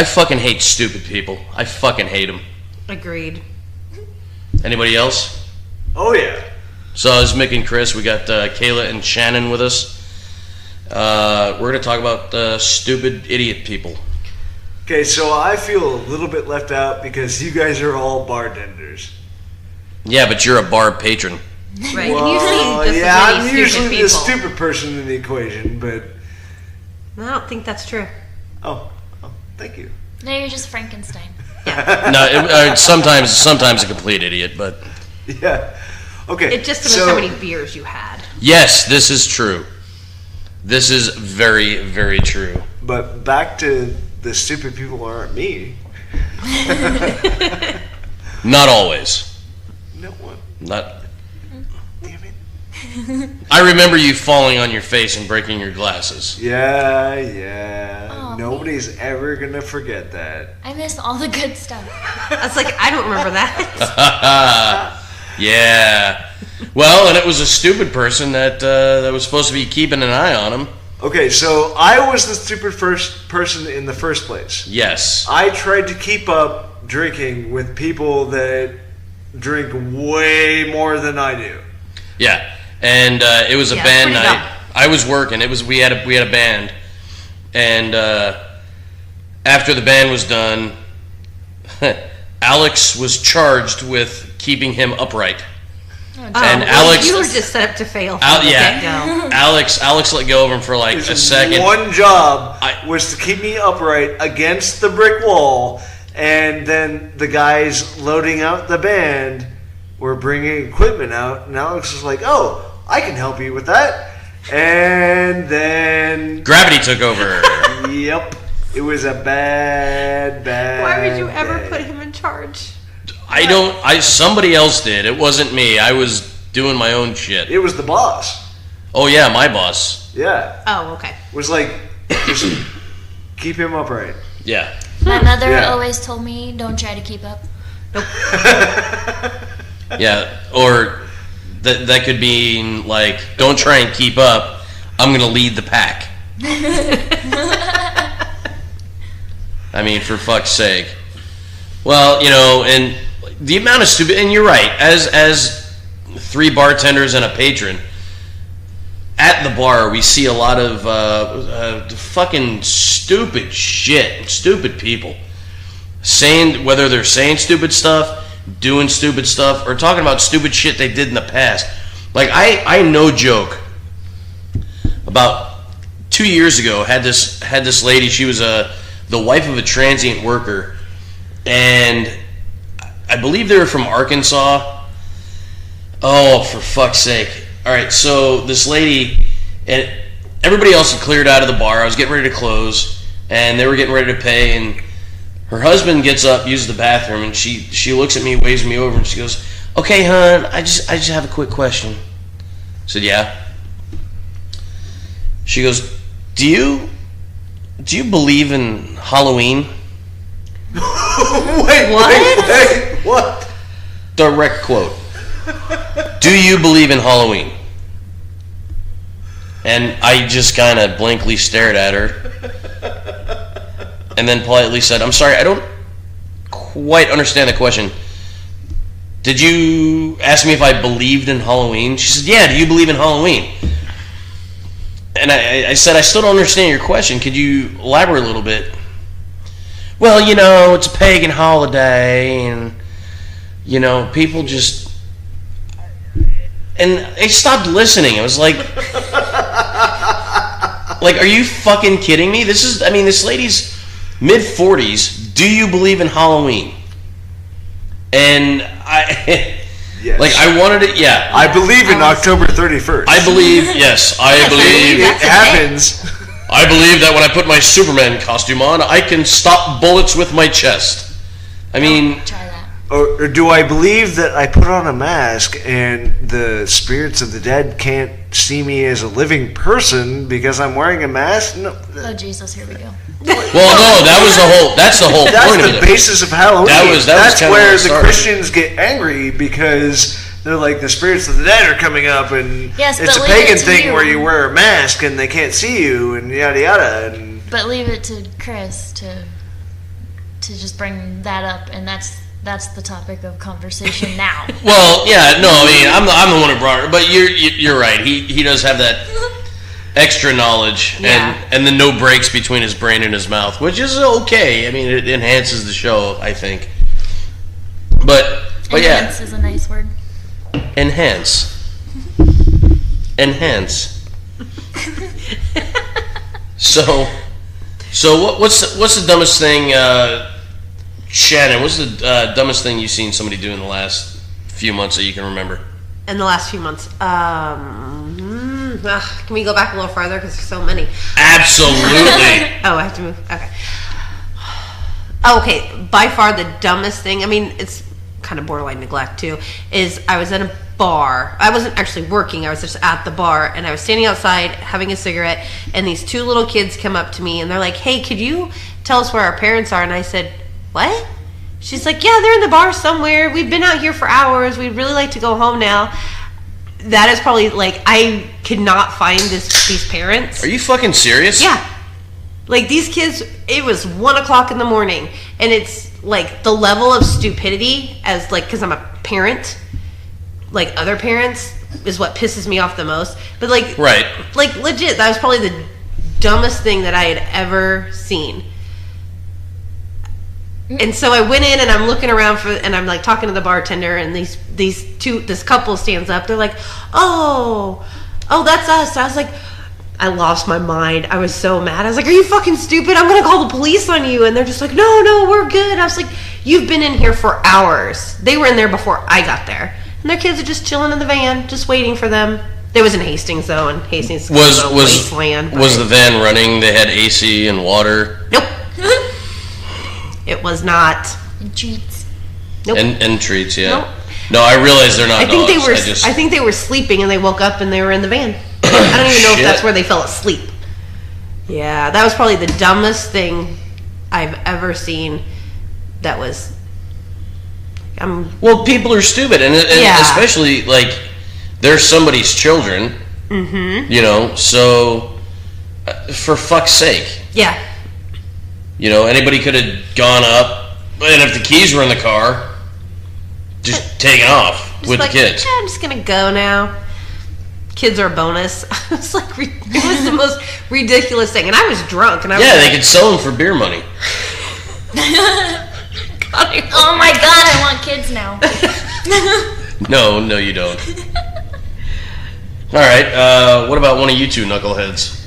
I fucking hate stupid people. I fucking hate them. Agreed. Anybody else? Oh, yeah. So it's Mick and Chris. We got Kayla and Shannon with us. We're going to talk about stupid idiot people. Okay, so I feel a little bit left out because you guys are all bartenders. Yeah, but you're a bar patron. Right. Well, and yeah, I'm stupid usually people. the stupid person in the equation, but... I don't think that's true. Oh, thank you. No, you're just Frankenstein. No, sometimes a complete idiot, but... Yeah. Okay. It just depends how many beers you had. Yes, this is true. This is very, very true. But back to the stupid people aren't me. Not always. No one. Not. Damn it. I remember you falling on your face and breaking your glasses. Yeah. Oh, Nobody's ever gonna forget that. I miss all the good stuff. I was like, I don't remember that. Yeah. Well, and it was a stupid person that was supposed to be keeping an eye on him. Okay, so I was the stupid first person in the first place. Yes. I tried to keep up drinking with people that drink way more than I do. Yeah, and it was a band night. dumb. I was working. We had a band, and after the band was done, Alex was charged with keeping him upright. And Alex, you were just set up to fail. yeah, Alex let go of him for like a second. One job was to keep me upright against the brick wall, and then the guys loading out the band were bringing equipment out, and Alex was like, "Oh, I can help you with that." And then Gravity took over. Yep, it was a bad. Why would you ever day. put him in charge? Somebody else did. It wasn't me. I was doing my own shit. It was the boss. Oh yeah, my boss. Yeah, Oh, okay. was like, just keep him upright. Yeah. My mother Yeah. always told me, don't try to keep up. Yeah, or that could be like, don't try and keep up. I'm gonna lead the pack. I mean, for fuck's sake. Well, and the amount of stupid, and you're right. As three bartenders and a patron at the bar, we see a lot of fucking stupid shit, stupid people whether they're saying stupid stuff, doing stupid stuff, or talking about stupid shit they did in the past. Like I no joke. About 2 years ago, had this lady. She was the wife of a transient worker, and I believe they were from Arkansas. Oh, for fuck's sake! All right, so this lady and everybody else had cleared out of the bar. I was getting ready to close, and they were getting ready to pay, and her husband gets up, uses the bathroom, and she looks at me, waves me over, and she goes, "Okay, hon, I just have a quick question." I said, "Yeah." She goes, Do you believe in Halloween?" Wait, what? Direct quote. "Do you believe in Halloween?" And I just kind of blankly stared at her, and then politely said, "I'm sorry, I don't quite understand the question. Did you ask me if I believed in Halloween?" She said, "Yeah, do you believe in Halloween?" And I said, "I still don't understand your question. Could you elaborate a little bit?" "Well, it's a pagan holiday, and, people just..." And I stopped listening. I was like, are you fucking kidding me? This lady's mid-40s. Do you believe in Halloween? And Yes. I wanted it, yeah. I believe in October 31st. I believe it happens. I believe that when I put my Superman costume on, I can stop bullets with my chest. I mean... Try that. Or do I believe that I put on a mask and the spirits of the dead can't see me as a living person because I'm wearing a mask? No. Oh, Jesus, here we go. Well, no, that's the whole That's point of the it. basis of Halloween. That's where where the Christians get angry because they're like, the spirits of the dead are coming up, and Yes, it's a but leave pagan it to thing you. where you wear a mask and they can't see you, and yada yada. And But leave it to Chris to to just bring that up, and that's the topic of conversation now. Well, yeah, no, I mean, I'm the one who brought it, but you're right. He does have that extra knowledge and the no breaks between his brain and his mouth, which is okay. I mean, it enhances the show, I think. But Enhance is a nice word. Enhance. So what's the dumbest thing, Shannon? What's the dumbest thing you've seen somebody do in the last few months that you can remember? In the last few months, can we go back a little farther because there's so many? Absolutely. Oh, I have to move. Okay. Okay, by far the dumbest thing, I mean, it's kind of borderline neglect too, is I was at a bar. I wasn't actually working, I was just at the bar, and I was standing outside having a cigarette, and these two little kids come up to me, and they're like, hey, could you tell us where our parents are? And I said, what? She's like, yeah, they're in the bar somewhere. We've been out here for hours. We'd really like to go home now. That is probably, like, I could not find these parents. Are you fucking serious? Yeah. Like, these kids, it was 1 o'clock in the morning, and it's, like, the level of stupidity as, like, because I'm a parent, like, other parents, is what pisses me off the most. But, like, right. Like, legit, that was probably the dumbest thing that I had ever seen. And so I went in and I'm looking around and I'm like talking to the bartender, and this couple stands up. They're like, oh, that's us. I was like, I lost my mind. I was so mad. I was like, are you fucking stupid? I'm going to call the police on you. And they're just like, no, we're good. I was like, you've been in here for hours. They were in there before I got there. And their kids are just chilling in the van, just waiting for them. It was in Hastings though, and Hastings was a wasteland. Was the van running? They had AC and water? Nope. It was not. And treats. Nope. And treats, yeah. Nope. No, I realize they're not I think dogs. I think they were sleeping, and they woke up and they were in the van. I don't even know if that's where they fell asleep. Yeah, that was probably the dumbest thing I've ever seen. That was. Well, people are stupid, and especially like they're somebody's children. Mm-hmm. You know, so for fuck's sake. Yeah. You know, anybody could have gone up, and if the keys were in the car, just taken off with the kids. Yeah, I'm just gonna go now. Kids are a bonus. It was the most ridiculous thing, and I was drunk. And they could sell them for beer money. Oh my god, I want kids now. No, you don't. All right, what about one of you two knuckleheads?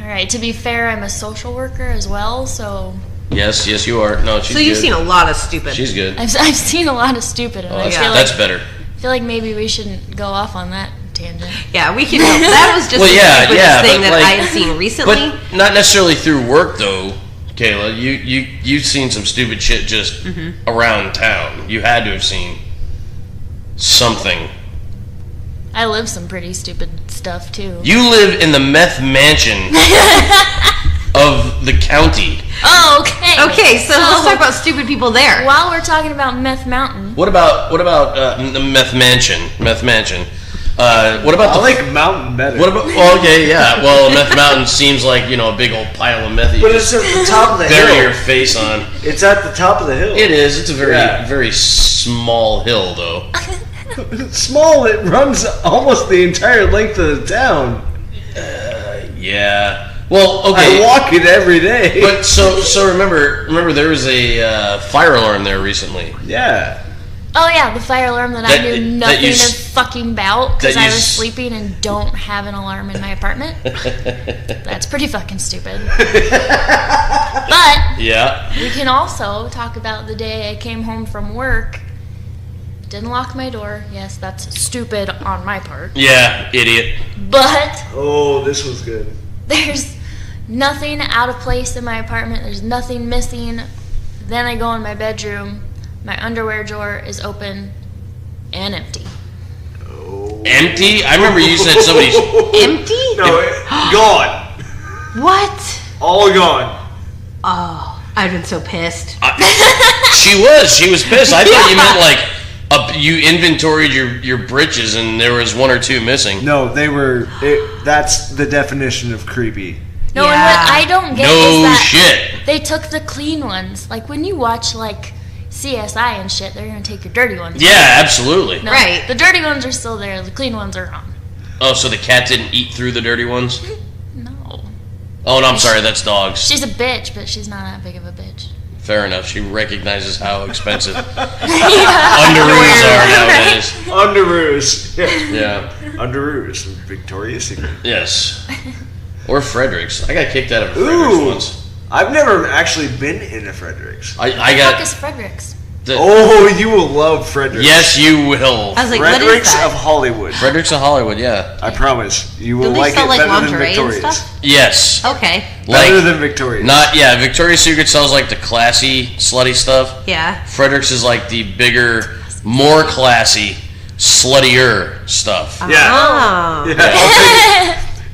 Alright, to be fair, I'm a social worker as well, so... Yes, you are. No, she's good. So you've seen a lot of stupid. She's good. I've seen a lot of stupid, and I feel that's better. I feel like maybe we shouldn't go off on that tangent. Yeah, we can. That was just the stupidest thing that I have seen recently. But not necessarily through work, though, Kayla. You've seen some stupid shit just around town. You had to have seen something. I live some pretty stupid stuff, too. You live in the meth mansion of the county. Oh, okay. Okay, so let's talk about stupid people there. While we're talking about Meth Mountain. What about the meth mansion? Meth mansion. What about I like mountain better. What about? Well, okay, yeah. Well, meth mountain seems like a big old pile of meth. But it's at the top of the hill. Bury your face on. It's at the top of the hill. It is. It's a very small hill, though. It's small. It runs almost the entire length of the town. Yeah. Well, okay. I walk it every day. But so remember there was a fire alarm there recently. Yeah. Oh yeah, the fire alarm that I knew nothing of fucking about because I was sleeping and don't have an alarm in my apartment. That's pretty fucking stupid. But yeah, we can also talk about the day I came home from work, didn't lock my door. Yes, that's stupid on my part. Yeah, idiot. But this was good. There's nothing out of place in my apartment. There's nothing missing. Then I go in my bedroom. My underwear drawer is open and empty. Empty? I remember you said somebody's... Empty? No, gone. What? All gone. Oh, I've been so pissed. She was pissed. I thought you meant like you inventoried your britches and there was one or two missing. No, they were... that's the definition of creepy. No, and what I don't get is No that... shit. They took the clean ones. Like when you watch like CSI and shit, they're gonna take your dirty ones. Yeah, absolutely. No, right. The dirty ones are still there. The clean ones are gone. Oh, so the cat didn't eat through the dirty ones? No. Oh, no, I'm sorry. That's dogs. She's a bitch, but she's not that big of a bitch. Fair enough. She recognizes how expensive Yeah. underoos are nowadays. Underoos. Yeah. Underoos. Victoria's Secret. Yes. Or Frederick's. I got kicked out of a Frederick's Ooh. once. I've never actually been in a Frederick's. I Fuck got... is Frederick's? Oh, you will love Frederick's. Yes, you will. I was like, what is Frederick's that? of Hollywood. Frederick's of Hollywood, yeah. I promise. You will Do they like sell it like better than lingerie and Victoria's. stuff? Yes. Okay. Better than Victoria's. Victoria's Secret sells like the classy, slutty stuff. Yeah. Frederick's is like the bigger, more classy, sluttier stuff. Yeah. Oh. Yeah,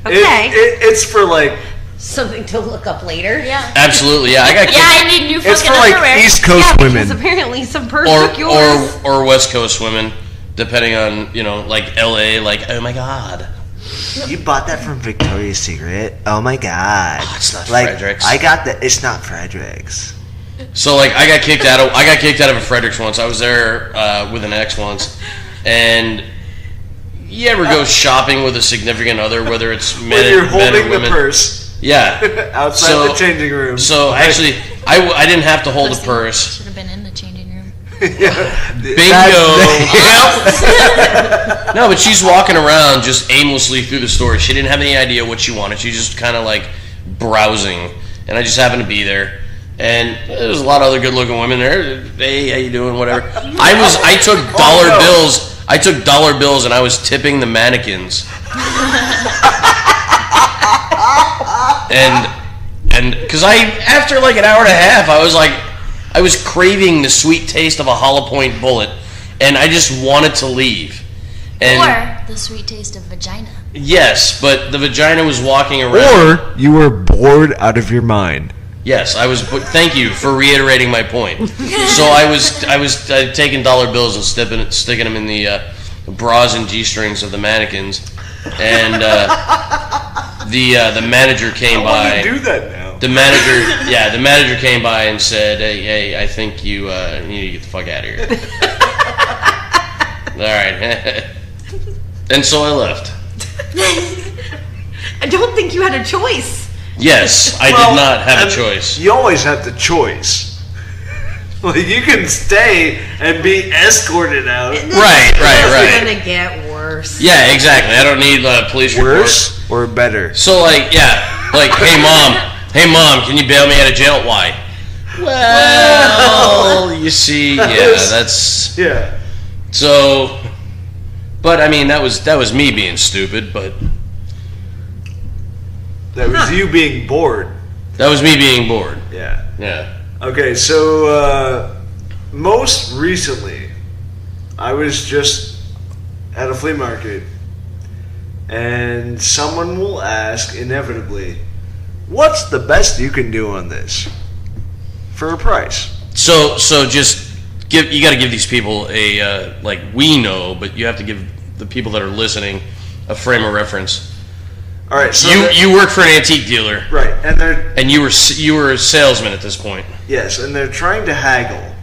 I'll take it. Okay. It's for like Something to look up later. Yeah. Absolutely, yeah. I got Yeah, I need new fucking it's for like underwear. East Coast Yeah, because women. apparently some person took yours. or West Coast women, depending on like LA. Like, oh my god, You bought that from Victoria's Secret? Oh my god! it's not like, Frederick's. I got that. It's not Frederick's. So like I got kicked out of a Frederick's once. I was there with an ex once, and you ever go shopping with a significant other, whether it's When men, you're men holding or the women? purse Yeah, outside So- the changing room. So actually, I didn't have to hold the purse. Should have been in the changing room. Bingo. No, but she's walking around just aimlessly through the store. She didn't have any idea what she wanted. She just kind of like browsing, and I just happened to be there. And there was a lot of other good-looking women there. Hey, how you doing? Whatever. I took dollar bills. I took dollar bills, and I was tipping the mannequins. and because after like an hour and a half, I was craving the sweet taste of a hollow point bullet, and I just wanted to leave. And Or the sweet taste of vagina. yes, but the vagina was walking around. Or you were bored out of your mind. Yes, I was. But thank you for reiterating my point. So I was taking dollar bills and sticking them in the bras and g-strings of the mannequins, and the manager came by. Why do you do that now? The manager came by and said, "Hey, I think you need to get the fuck out of here." All right, and so I left. I don't think you had a choice. Yes, I did not have a choice. You always have the choice. Like, you can stay and be escorted out. Right. It's gonna get worse. Yeah, exactly. I don't need police report. Worse or better? So hey mom, can you bail me out of jail? Why? Well, you see, that's Yeah. so. But I mean, that was me being stupid. But That was you being bored. that was me being bored. Yeah. Yeah. Okay, so most recently, I was just at a flea market, and someone will ask inevitably, "What's the best you can do on this for a price?" So just you got to give these people a we know, but you have to give the people that are listening a frame of reference. All right, so You work for an antique dealer, right, and you were a salesman at this point. yes, and they're trying to haggle,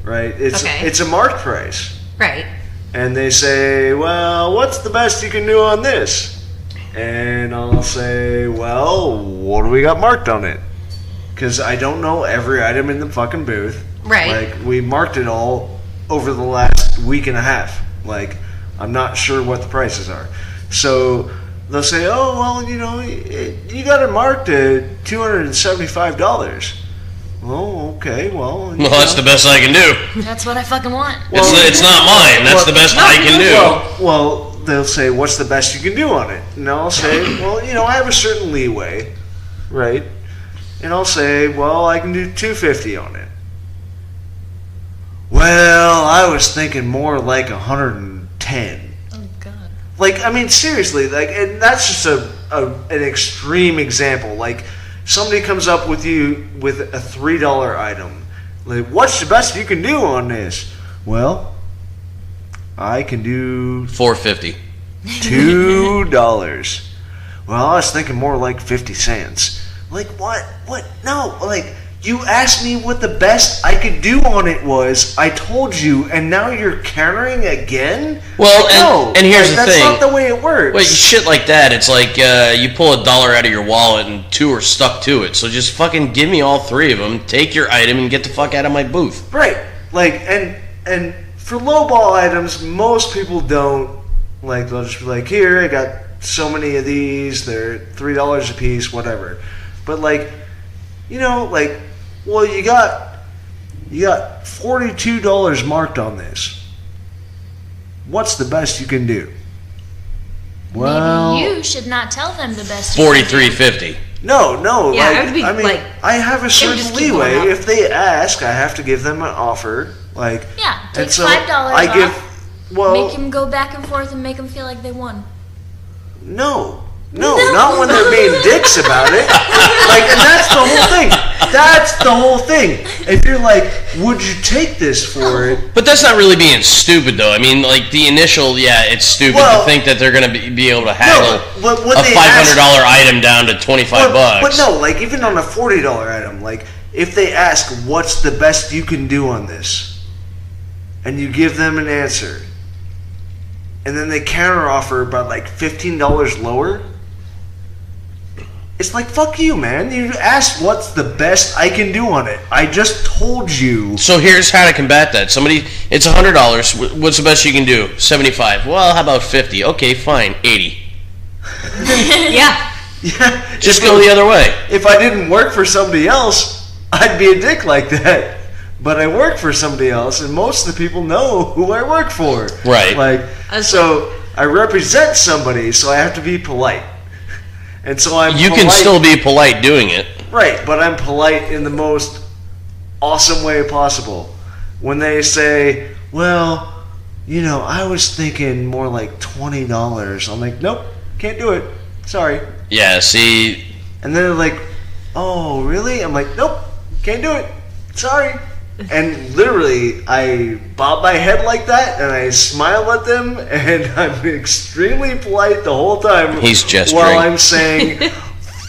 right? Okay. It's a marked price, Right. and they say, "Well, what's the best you can do on this?" And I'll say, "Well, what do we got marked on it?" Because I don't know every item in the fucking booth. Right. Like, we marked it all over the last week and a half. Like, I'm not sure what the prices are. So they'll say, "Oh, well, you got it marked at $275. Oh, okay, well. Well, that's the best I can do. That's what I fucking want. It's not mine. That's the best I can do. Well, they'll say, "What's the best you can do on it?" And I'll say, "Well, I have a certain leeway, right?" And I'll say, "Well, I can do $250 on it." Well, I was thinking more like 110. Oh god. Like, I mean, seriously, like, and that's just an extreme example. Like, somebody comes up with you with a $3 item. Like, "What's the best you can do on this?" Well, I can do $4.50. $2. Well, I was thinking more like 50 cents. Like, what? No, like, you asked me what the best I could do on it was. I told you, and now you're countering again? Well, and here's the thing. That's not the way it works. Well, shit like that, it's like you pull $1 out of your wallet and 2 are stuck to it. So just fucking give me all 3 of them, take your item, and get the fuck out of my booth. Right. Like, and for lowball items, most people don't, like, they'll just be like, here, I got so many of these, they're $3 a piece, whatever. But, like, you know, like, well, you got $42 marked on this. What's the best you can do? Well, maybe you should not tell them the best. $43.50. No. Yeah, like, I would be like, I have a certain leeway. If they ask, I have to give them an offer. Like, yeah, take and so $5 I off. Make them go back and forth and make them feel like they won. No, not when they're being dicks about it. Like, and that's the whole thing. That's the whole thing. If you're like, would you take this for it? But that's not really being stupid, though. I mean, like, the initial, it's stupid to think that they're going to be able to haggle a $500 item down to $25. But no, like, even on a $40 item, like, if they ask, what's the best you can do on this? And you give them an answer. And then they counteroffer about, like, $15 lower. It's like, fuck you, man. You asked what's the best I can do on it. I just told you. So here's how to combat that. It's $100. What's the best you can do? $75. Well, how about $50? Okay, fine. $80. Yeah. Just go the other way. If I didn't work for somebody else, I'd be a dick like that. But I work for somebody else, and most of the people know who I work for. Right. Like, so I represent somebody, so I have to be polite. And so You can still be polite doing it. Right, but I'm polite in the most awesome way possible. When they say, well, you know, I was thinking more like $20. I'm like, nope, can't do it. Sorry. Yeah, see. And then they're like, oh, really? I'm like, nope, can't do it. Sorry. And literally, I bob my head like that, and I smile at them, and I'm extremely polite the whole time. He's gesturing. While I'm saying,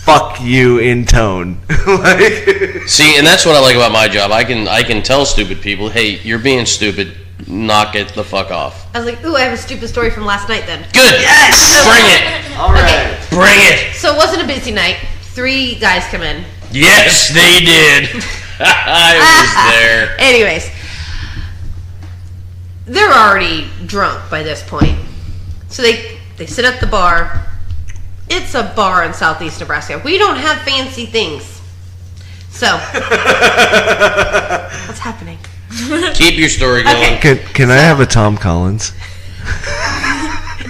fuck you in tone. Like, see, and that's what I like about my job. I can tell stupid people, hey, you're being stupid. Knock it the fuck off. I was like, ooh, I have a stupid story from last night then. Good. Yes! Bring it. All right. Okay. Bring it. So it wasn't a busy night. 3 guys come in. Yes, they did. I was there. Anyways, they're already drunk by this point. So they sit at the bar. It's a bar in southeast Nebraska. We don't have fancy things. So, what's happening? Keep your story going. Okay. Can I have a Tom Collins?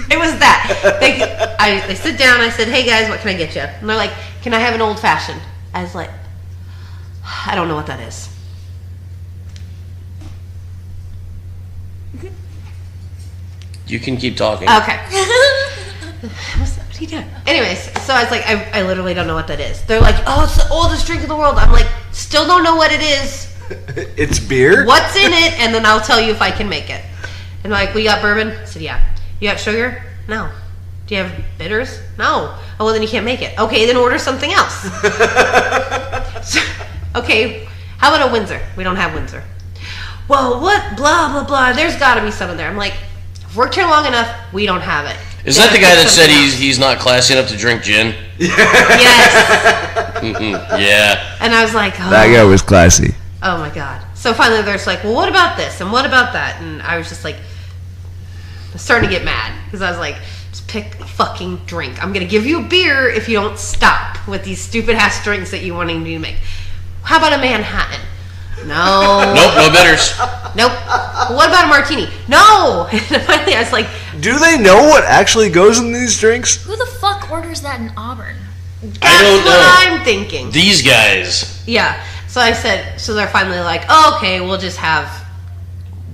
It was that. They sit down. I said, hey guys, what can I get you? And they're like, can I have an old fashioned? I was like, I don't know what that is. You can keep talking. Okay. What are you doing? Anyways, so I was like, I literally don't know what that is. They're like, oh, it's the oldest drink in the world. I'm like, still don't know what it is. It's beer? What's in it? And then I'll tell you if I can make it. And they're like, we got bourbon? I said, yeah. You got sugar? No. Do you have bitters? No. Oh, well, then you can't make it. Okay, then order something else. Okay, how about a Windsor? We don't have Windsor. Well, what? Blah, blah, blah. There's got to be some in there. I'm like, I've worked here long enough. We don't have it. Is that the guy that said he's not classy enough to drink gin? Yes. Yeah. And I was like, oh. That guy was classy. Oh, my God. So finally they're just like, well, what about this? And what about that? And I was just like, starting to get mad. Because I was like, just pick a fucking drink. I'm going to give you a beer if you don't stop with these stupid-ass drinks that you wanting me to make. How about a Manhattan? No. Nope, no bitters. Nope. Well, what about a martini? No. And finally, I was like, do they know what actually goes in these drinks? Who the fuck orders that in Auburn? That's don't know. what I'm thinking. These guys. Yeah. So I said, so they're finally like, oh, okay, we'll just have,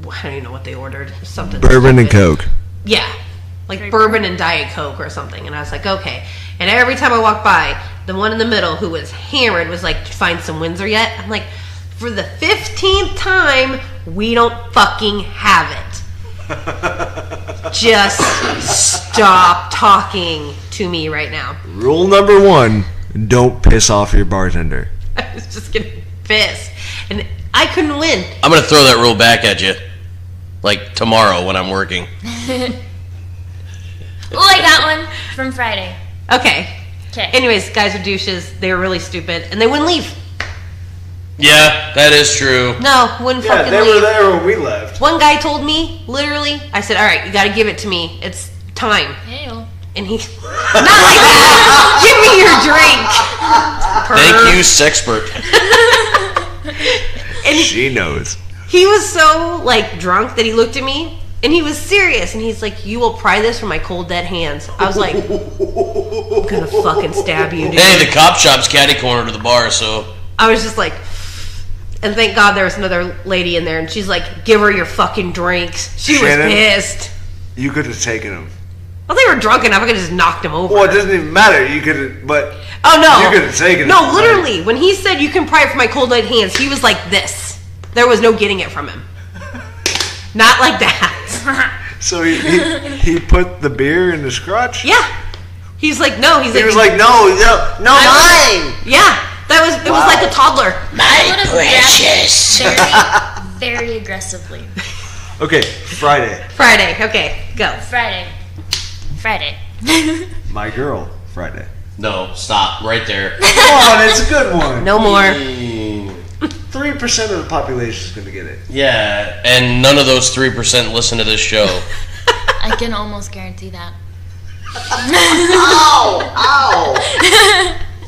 I don't even know what they ordered. Something. Bourbon and stupid. Coke. Yeah. Like bourbon and Diet Coke or something. And I was like, okay. And every time I walked by, the one in the middle who was hammered was like, find some Windsor yet? I'm like, for the 15th time, we don't fucking have it. Just stop talking to me right now. Rule number 1, Don't piss off your bartender. I was just getting pissed. And I couldn't win. I'm going to throw that rule back at you. Like tomorrow when I'm working. Oh, I got one from Friday. Okay. Okay. Anyways, guys are douches. They were really stupid. And they wouldn't leave. Yeah, that is true. No, wouldn't fucking they leave. were there when we left. One guy told me, literally, I said, all right, you got to give it to me. It's time. Ew. And he, not like that. Give me your drink. Thank you, sexpert. And She knows. he was so, like, drunk that he looked at me, and he was serious. And he's like, you will pry this from my cold, dead hands. I was like, I'm going to fucking stab you, dude. Hey, the cop shop's catty corner to the bar, so... I was just like... And thank God there was another lady in there, and she's like, give her your fucking drinks. She Shannon, was pissed. You could have taken them. Well, they were drunk enough, I could have just knocked them over. Well, it doesn't even matter. You could have, but... Oh, no. You could have taken No, them. literally, when he said you can pry it from my cold, dead hands, he was like this. There was no getting it from him. Not like that. So he put the beer in his crotch? Yeah. He's like, no. He's He like, was like, no, mine! yeah. It was like a toddler. I would have precious. Very, very aggressively. Okay, Friday. Friday. Okay, go. Friday. My girl, Friday. No, stop. Right there. Come on, it's a good one. No more. 3% of the population is going to get it. Yeah, and none of those 3% listen to this show. I can almost guarantee that. Ow!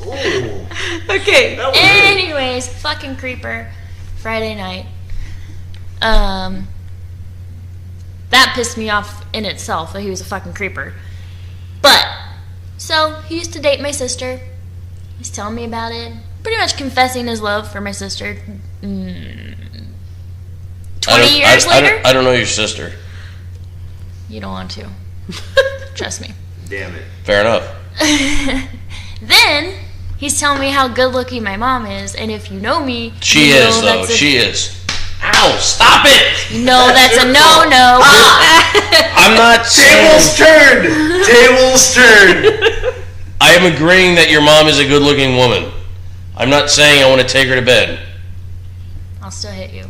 Ooh. Okay. That was hurt. Anyways, fucking creeper. Friday night. That pissed me off in itself that he was a fucking creeper. But, so, he used to date my sister. He's telling me about it. Pretty much confessing his love for my sister. 20 years later? I don't know your sister. You don't want to. Trust me. Damn it. Fair enough. Then, he's telling me how good looking my mom is, and if you know me... She you know is, though. that's She is. Ow, stop it! You know that's a no-no. I'm not Tables saying... turned! Tables turned! I am agreeing that your mom is a good-looking woman. I'm not saying I want to take her to bed. I'll still hit you.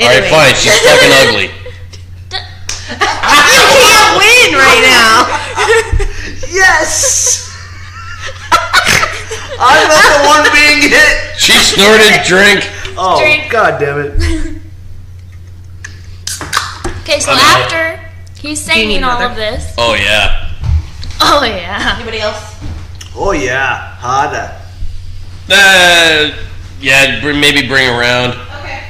Alright, fine. She's fucking ugly. You can't win right now. Yes! I'm not the one being hit! She snorted drink. Oh, Drink. God damn it. Okay, so I'm after he's Do you need saying all another? of this... Oh, yeah. Oh, yeah. Anybody else? Oh, yeah. Harder. Yeah, maybe bring her around. Okay.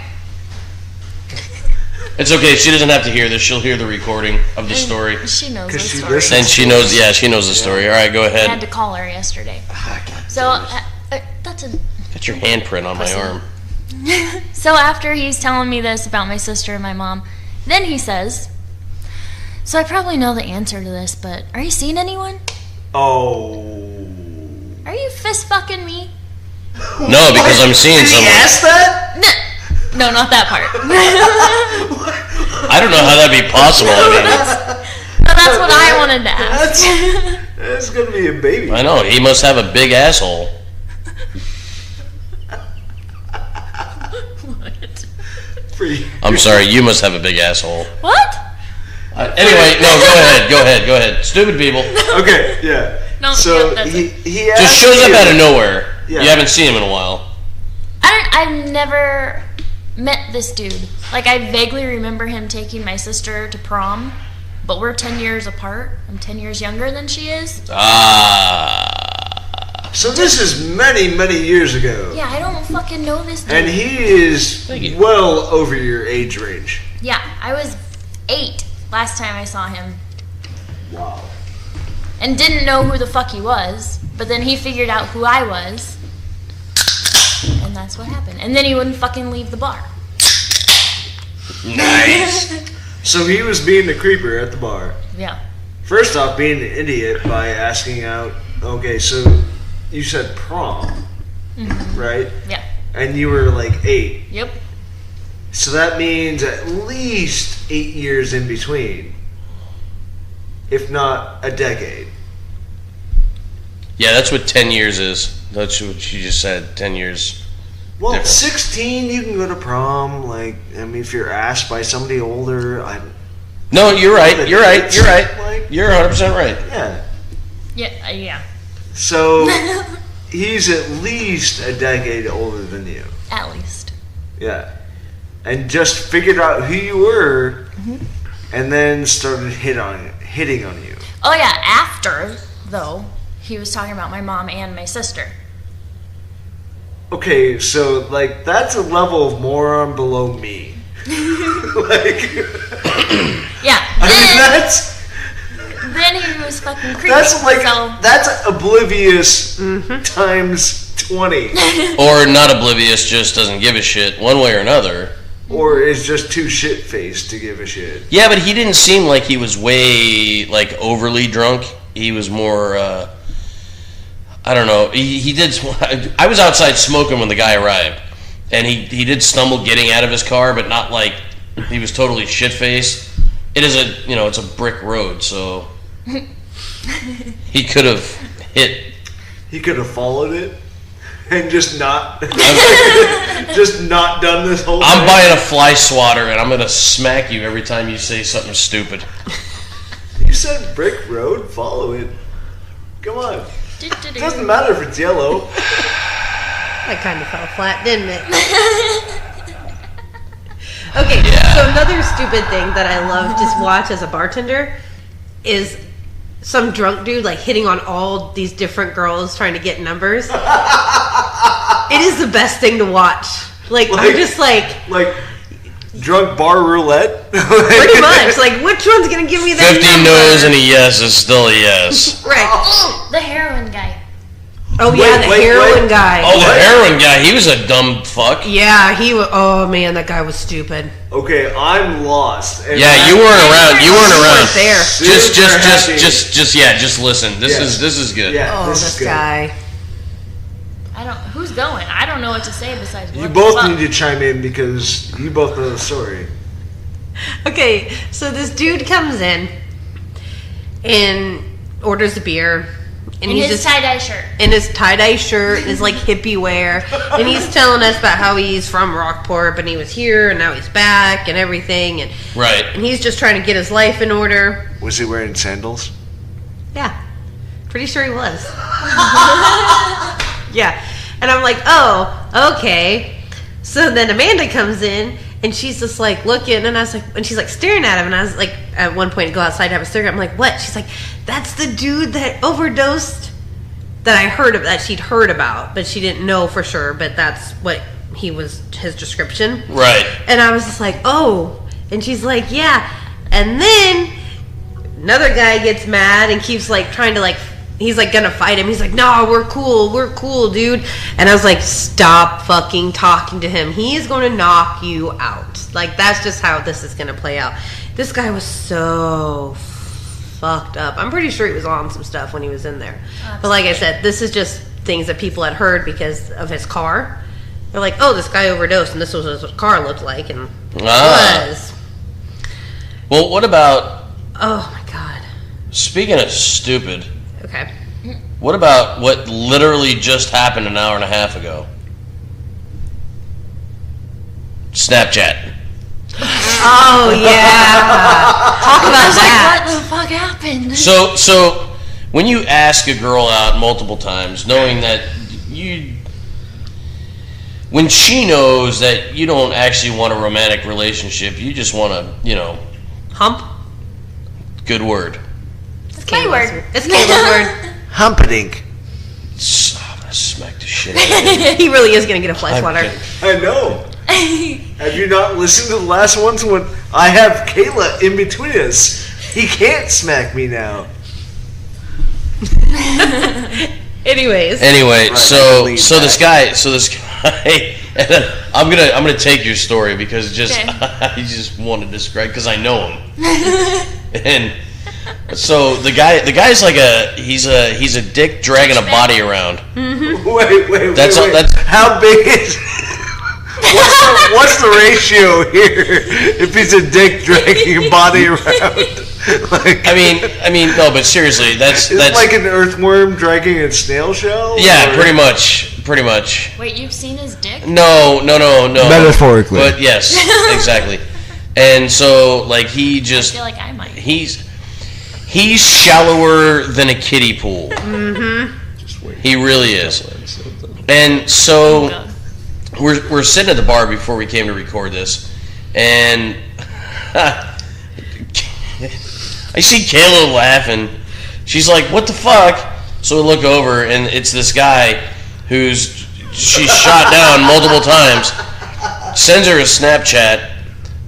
It's okay. She doesn't have to hear this. She'll hear the recording of the story. She knows the 'Cause she story. listens. And she knows, yeah, she knows the story. All right, go I had ahead. to call her yesterday. So, that's a... Got your handprint on my arm. So after he's telling me this about my sister and my mom, then he says, so I probably know the answer to this, but are you seeing anyone? Oh. Are you fist fucking me? No, because I'm seeing Did he someone. ask that? No, not that part. I don't know how that'd be possible. I mean, No, that's what I wanted to ask. That's going to be a baby. I know he must have a big asshole. Free. I'm sorry, you must have a big asshole. What? Anyway, no, go ahead. Stupid people. Okay, yeah. No, So yeah, that's he Just asked shows up you- out of nowhere. Yeah. You haven't seen him in a while. I've never met this dude. Like, I vaguely remember him taking my sister to prom, but we're 10 years apart. I'm 10 years younger than she is. So this is many, many years ago. Yeah, I don't fucking know this dude. And he is Thank you. well over your age range. Yeah, I was 8 last time I saw him. Wow. And didn't know who the fuck he was, but then he figured out who I was. And that's what happened. And then he wouldn't fucking leave the bar. Nice. So he was being the creeper at the bar. Yeah. First off, being an idiot by asking out, okay, so you said prom, right? Yeah. And you were like 8. Yep. So that means at least 8 years in between, if not a decade. Yeah, that's what 10 years is. That's what she just said. 10 years. Well, difference. 16, you can go to prom. If you're asked by somebody older, No, you're right. You're right. You're right. Like, You're 100% right. yeah. Yeah. So he's at least a decade older than you. At least. Yeah. And just figured out who you were, and then started hitting on you. Oh yeah, after though, he was talking about my mom and my sister. Okay, so that's a level of moron below me. Yeah. Then he was fucking creepy. That's oblivious times 20. Or not oblivious, just doesn't give a shit one way or another. Or is just too shit-faced to give a shit. Yeah, but he didn't seem like he was way, overly drunk. He was more, I don't know. He did, I was outside smoking when the guy arrived. And he did stumble getting out of his car, but not like he was totally shit-faced. It is it's a brick road, so he could have hit. He could have followed it and just not done this whole thing. I'm buying a fly swatter, and I'm going to smack you every time you say something stupid. You said brick road, follow it. Come on. It doesn't matter if it's yellow. That kind of fell flat, didn't it? Okay, so another stupid thing that I love to watch as a bartender is some drunk dude hitting on all these different girls trying to get numbers. It is the best thing to watch. I'm just drunk bar roulette. Pretty much. Which one's gonna give me that 50 number? no's and a yes is still a yes. Right. The heroin guy. Oh yeah, the heroin guy. Oh, the heroin guy. He was a dumb fuck. Yeah, he was. Oh man, that guy was stupid. Okay, I'm lost. And Yeah, you weren't around. You weren't around. There. Just listen. This is good. Yeah, Oh, this guy. Who's going? I don't know what to say besides. You both need to chime in because you both know the story. Okay, so this dude comes in and orders a beer. And his tie-dye shirt. In his tie-dye shirt, his hippie wear. And he's telling us about how he's from Rockport, but he was here and now he's back and everything. And Right. And he's just trying to get his life in order. Was he wearing sandals? Yeah. Pretty sure he was. Yeah. And I'm like, oh, okay. So then Amanda comes in and she's just looking, and I was and she's staring at him, and I was at one point go outside to have a cigarette. I'm like, what? She's like, that's the dude that overdosed that I heard of, that she'd heard about, but she didn't know for sure, but that's what his description. Right. And I was just like, oh. And she's like, yeah. And then another guy gets mad and keeps trying to he's gonna fight him. He's like, no, we're cool, dude. And I was like, stop fucking talking to him. He is gonna knock you out. That's just how this is gonna play out. This guy was so fucked up. I'm pretty sure he was on some stuff when he was in there. But like I said, this is just things that people had heard because of his car. They're like, oh, this guy overdosed, and this was what his car looked like, and it was. Well, what about... Oh, my God. Speaking of stupid... Okay. What about what literally just happened an hour and a half ago? Snapchat. Oh, yeah. Talk about that. What the fuck happened? So when you ask a girl out multiple times, knowing that when she knows that you don't actually want a romantic relationship, you just want to, Hump? Good word. It's my word. It's Kayla's word. Humping. I'm going to smack the shit out of you. He really is going to get a fly swatter. I know. Have you not listened to the last ones when I have Kayla in between us? He can't smack me now. Anyway, Right, so this guy, I'm gonna take your story because I just want to describe because I know him, and so the guy's he's a dick dragging a body around. Mm-hmm. Wait. That's how big is? What's the ratio here? If he's a dick dragging a body around, I mean, no, but seriously, that's like an earthworm dragging a snail shell. Yeah, pretty much. Wait, you've seen his dick? No. Metaphorically, but yes, exactly. And so, like, he just I feel like I might. he's shallower than a kiddie pool. He really is. And so we're sitting at the bar before we came to record this, and I see Kayla laughing. She's like, "What the fuck?" So we look over, and it's this guy she's shot down multiple times. Sends her a Snapchat.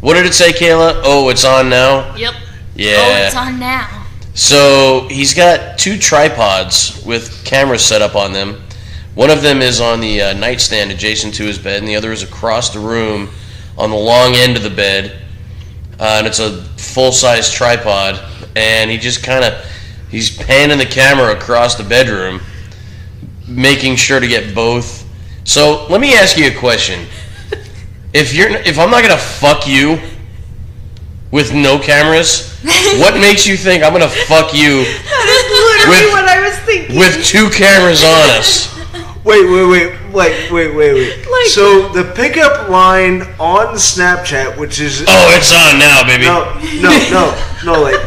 What did it say, Kayla? Oh, it's on now? Yep. Yeah. Oh, it's on now. So he's got 2 tripods with cameras set up on them. One of them is on the nightstand adjacent to his bed, and the other is across the room on the long end of the bed. And it's a full-size tripod. And he just he's panning the camera across the bedroom, making sure to get both. So let me ask you a question. If I'm not gonna fuck you with no cameras, what makes you think I'm gonna fuck you That is literally what I was thinking. with 2 cameras on us? Wait. Like- So the pickup line on Snapchat, which is Oh, it's on now, baby. no, like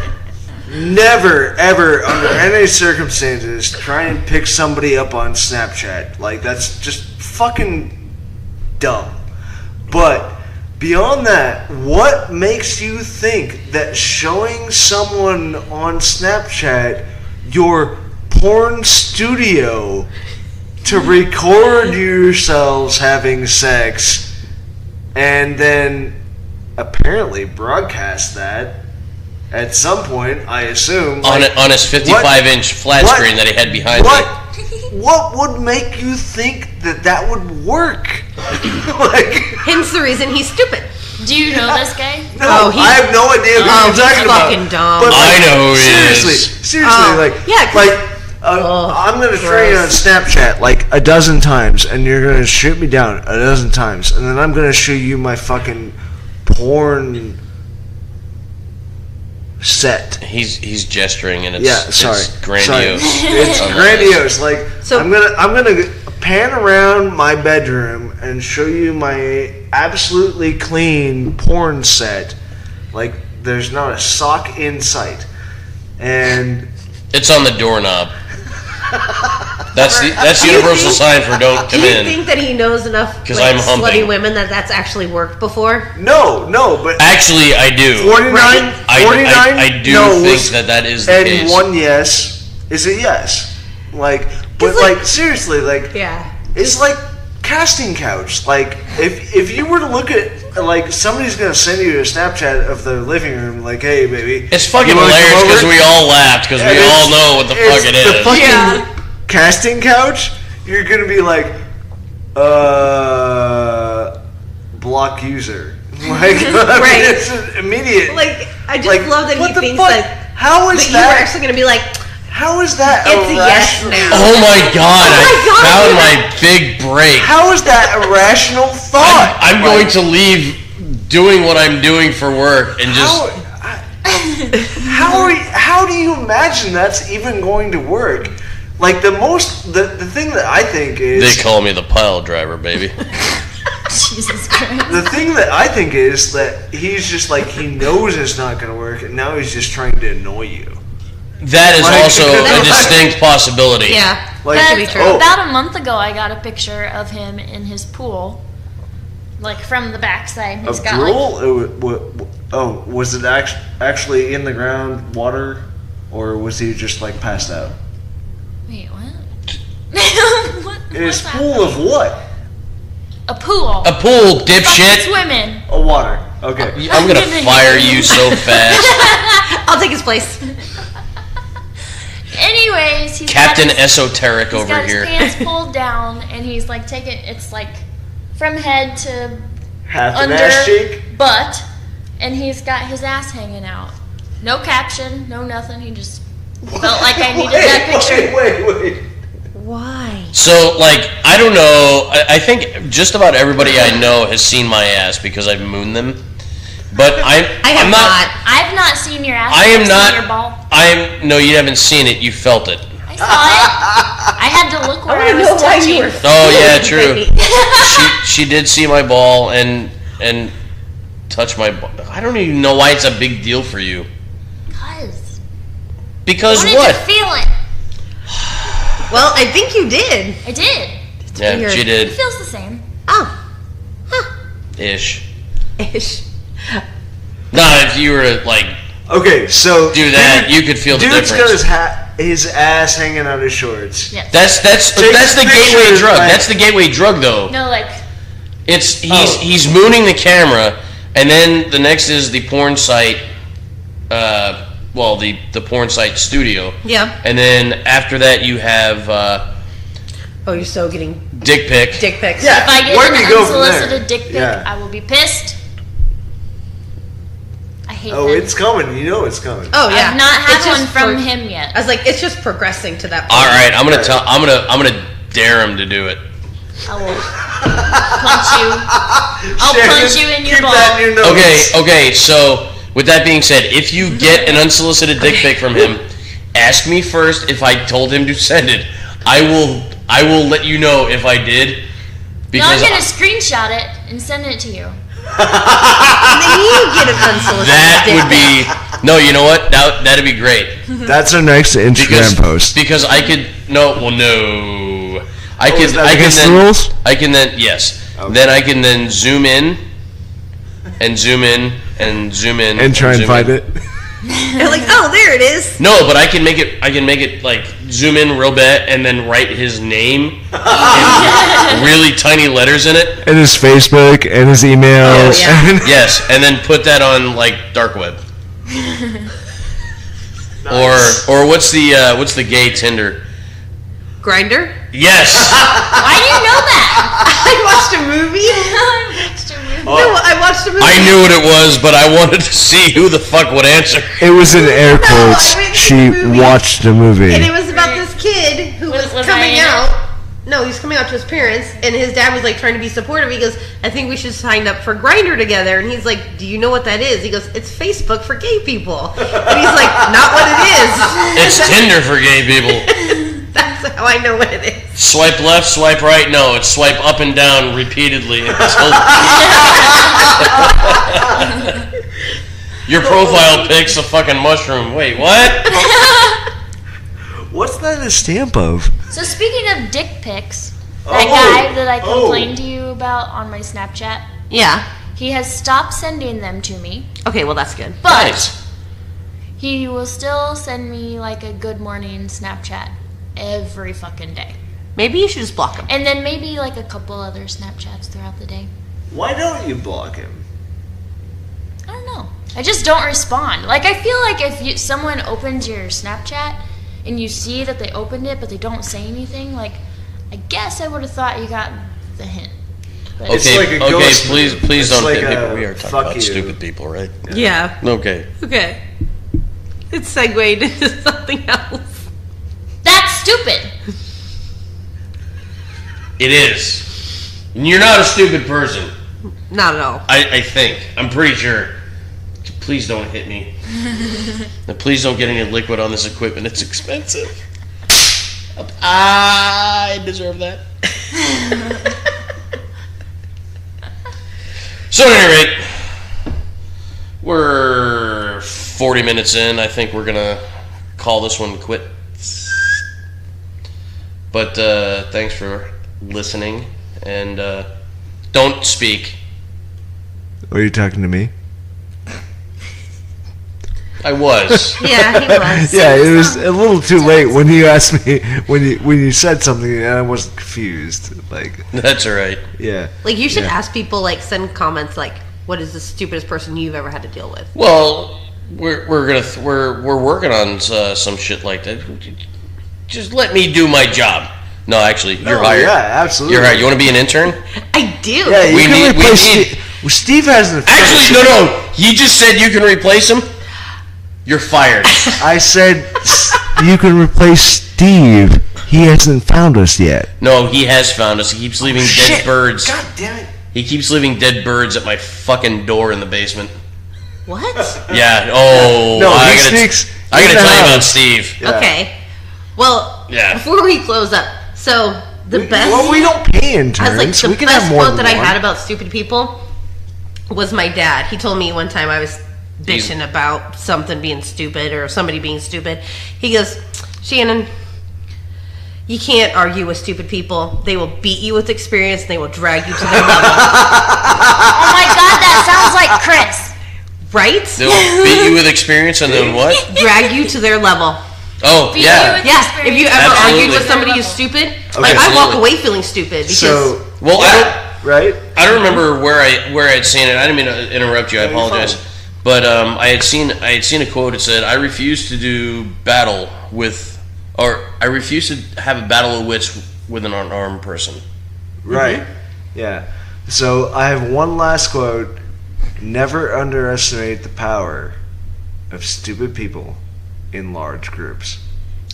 never ever under any circumstances try and pick somebody up on Snapchat. Like that's just fucking dumb. But beyond that, what makes you think that showing someone on Snapchat your porn studio to record yourselves having sex and then apparently broadcast that at some point, I assume, On his 55-inch flat screen that he had behind me. What would make you think that would work? Like, Hence the reason he's stupid. Do you know this guy? no, I have no idea who you're he's talking about. fucking dumb. But, I know who he seriously, Oh, like, yeah, 'cause- I'm gonna try you on gross. Snapchat like a dozen times, and you're gonna shoot me down a dozen times, and then I'm gonna show you my fucking porn set. He's gesturing, and it's, Sorry. it's grandiose. It's grandiose. Like So- I'm gonna pan around my bedroom and show you my absolutely clean porn set. Like there's not a sock in sight, and It's on the doorknob. That's the universal sign for don't Do come you in. think that he knows enough 'Cause like, I'm humping. slutty women that's actually worked before? no, but Actually, I do. 49, I 49 I do no's think that is the and case. one yes is a yes. Like, but 'Cause, like- seriously, like Yeah. it's like casting couch. Like if you were to look at like somebody's gonna send you a Snapchat of their living room, like, hey baby, It's fucking you wanna come hilarious because over? we all laughed because we And all it's- know what the it's fuck it the is. fucking Yeah. casting couch. You're gonna be like, block user. Like, I mean, Right. it's immediate. Like I just Like, love that what he the thinks fuck? that How is that you were that? actually gonna be like, How is that it's a yes irrational? now. Oh my god! Oh my God. I found my big break. How is that a rational thought? I'm going to leave doing what I'm doing for work and just. How do you imagine that's even going to work? Like the thing that I think is They call me the pile driver, baby. Jesus Christ. the thing that I think is that he's just like he knows it's not going to work, and now he's just trying to annoy you. That is Like- also a distinct possibility. Yeah, Like, that could be That's- true. About a month ago, I got a picture of him in his pool, like from the backside. He's Of got drool? Was it actually in the ground water, or was he just like passed out? Wait, what? what His what's pool of what? a pool. A pool, Fucking dipshit. swimming. A water. Okay. I'm gonna fire you so fast. I'll take his place. Anyways, he's Captain got his, Esoteric he's over got here. his pants pulled down, and he's like taking it's like from head to Half an under ass cheek. butt, and he's got his ass hanging out. No caption, no nothing. He just felt like I needed that picture. Wait. Why? So, like, I don't know. I think just about everybody I know has seen my ass because I've mooned them. But I have I'm not. I've not seen your ass. I am I've not. seen your ball. No, you haven't seen it. You felt it. I saw it. I had to look where I I was know why touching. you were. Oh yeah, true. feeling She did see my ball and touch my ball. I don't even know why it's a big deal for you. Because I wanted what? to feel it. Well, I think you did. I did. Yeah, weird. she It did. feels the same. Oh. Huh. Ish. Ish. Nah, if you were to, like, Okay, so do that, you could feel the dude's difference. got his ass hanging out his shorts. Yes. That's Take the pictures, gateway drug. like- That's the gateway drug, though. No, like It's Oh. he's mooning the camera, and then the next is the porn site. The porn site studio. Yeah. And then after that, you have Oh, you're so getting dick pic. dick pics. Yeah. if I get Where do an you go from there? unsolicited dick pic, Yeah. I will be pissed. I hate Oh, them. it's coming. You know it's coming. Oh yeah. I've not It's had one just from pro- him yet. I was like, it's just progressing to that point. All right, I'm gonna Right. tell. I'm gonna dare him to do it. I will punch you. I'll Shannon, punch you in your keep ball. that in your notes. Okay. So with that being said, if you get an unsolicited dick pic from him, ask me first if I told him to send it. I will let you know if I did. No, I'm Because gonna screenshot it and send it to you. And then you get an unsolicited that dick would be no. You know what? That'd be great. That's our next Instagram post. Because I could no. I Oh, could. is that I can against then. the rules? I can then yes. Okay. Then I can then zoom in, and zoom in, and zoom in, And try and zoom find in. it. You're like, oh, there it is. No, but I can make it. I can make it like zoom in real bit and then write his name in really tiny letters in it. And his Facebook and his emails. Oh, yeah. and- Yes, and then put that on like dark web. Nice. Or what's the gay Tinder? Grinder. Yes. Why do you know that? I watched a movie. I watched a movie. No, I watched a movie. I knew what it was, but I wanted to see who the fuck would answer. It was in air No, quotes. I went to She the movie. watched the movie. And it was about this kid who was Was I coming in it? out. No, he was coming out to his parents, and his dad was like trying to be supportive. He goes, "I think we should sign up for Grinder together." And he's like, "Do you know what that is?" He goes, "It's Facebook for gay people." And he's like, "Not what it is." It's Tinder for gay people. That's how I know what it is. Swipe left, swipe right. No, it's swipe up and down repeatedly until your profile pic's a fucking mushroom. Wait, what? What's that a stamp of? So speaking of dick pics, that Oh, guy that I oh. complained to you about on my Snapchat, Yeah. he has stopped sending them to me, Okay, well that's good. but Nice. he will still send me like a good morning Snapchat every fucking day. Maybe you should just block him. And then maybe like a couple other Snapchats throughout the day. Why don't you block him? I don't know. I just don't respond. Like I feel like if someone opens your Snapchat and you see that they opened it but they don't say anything, like I guess I would have thought you got the hint. But It's Okay, like a okay, ghost please move. please It's don't like hit a people. We are talking fuck about you. stupid people, right? Yeah. Okay. Okay. It segued into something else. that's stupid. It is. And you're not a stupid person. Not at all. I think. I'm pretty sure. Please don't hit me. And please don't get any liquid on this equipment. It's expensive. I deserve that. So at any rate, we're 40 minutes in. I think we're gonna call this one quits. But thanks for listening, and don't speak. Are you talking to me? I was. Yeah, he was. Yeah, it was a little too late when you asked me when you said something and I wasn't confused. Like, That's all right. yeah. Like you should Yeah. ask people, like send comments like, "What is the stupidest person you've ever had to deal with?" Well, we're working on some shit like that. Just let me do my job. No, actually, you're Oh, hired. yeah, absolutely. You're hired. You want to be an intern? I do. Yeah, you We can need- we replace need- Steve. Well, Steve hasn't. Actually, no. He just said you can replace him. You're fired. I said you can replace Steve. He hasn't found us yet. No, he has found us. He keeps leaving dead birds. God damn it. He keeps leaving dead birds at my fucking door in the basement. What? Yeah. Oh, No, I he gotta, sneaks I in gotta the tell you about house. Steve. Yeah. Okay. Well, Yeah. before we close up, so the best. Well, we don't pay interns. I was like, the we can best have more quote than that I one. had about stupid people was my dad. He told me one time I was bitching about something being stupid or somebody being stupid. He goes, Shannon, you can't argue with stupid people. They will beat you with experience and they will drag you to their level. Oh my god, that sounds like Chris. Right? They'll beat you with experience and then what? Drag you to their level. Oh, Beat yeah. you with Yeah, experience. if you ever Absolutely. argued with somebody who's stupid, like I Absolutely. walk away feeling stupid because So, Well, right? I don't remember where I'd seen it. I didn't mean to interrupt you. I No, you're apologize. fine. But I had seen a quote. It said, "I refuse to do battle with, or I refuse to have a battle of wits with an unarmed person." Right. Yeah. So I have one last quote. Never underestimate the power of stupid people in large groups.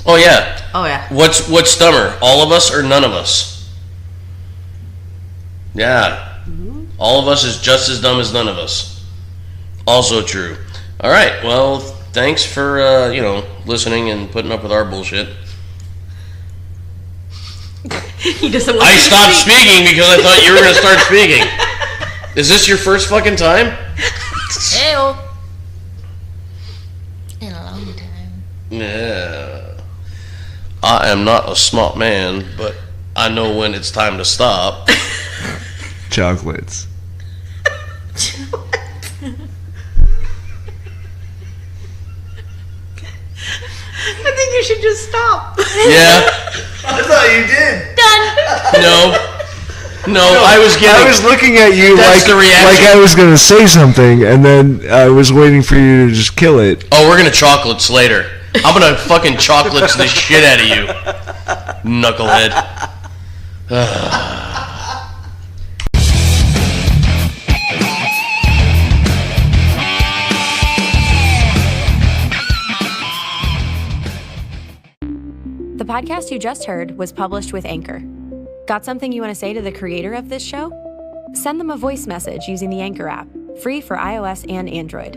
Oh yeah. oh yeah. What's dumber, all of us or none of us? Yeah. All of us is just as dumb as none of us. Also true. All right. Well, thanks for listening and putting up with our bullshit. He doesn't want I you to stopped speak. speaking because I thought you were going to start speaking. Is this your first fucking time? Ew. In a long time. Yeah. I am not a smart man, but I know when it's time to stop. Chocolates. I think you should just stop. Yeah. I thought you did. Done. No, I was I getting. was looking at you That's like, the reaction. like I was going to say something, and then I was waiting for you to just kill it. Oh, we're gonna chocolates later. I'm gonna fucking chocolates the shit out of you, knucklehead. The podcast you just heard was published with Anchor. Got something you want to say to the creator of this show? Send them a voice message using the Anchor app, free for iOS and Android.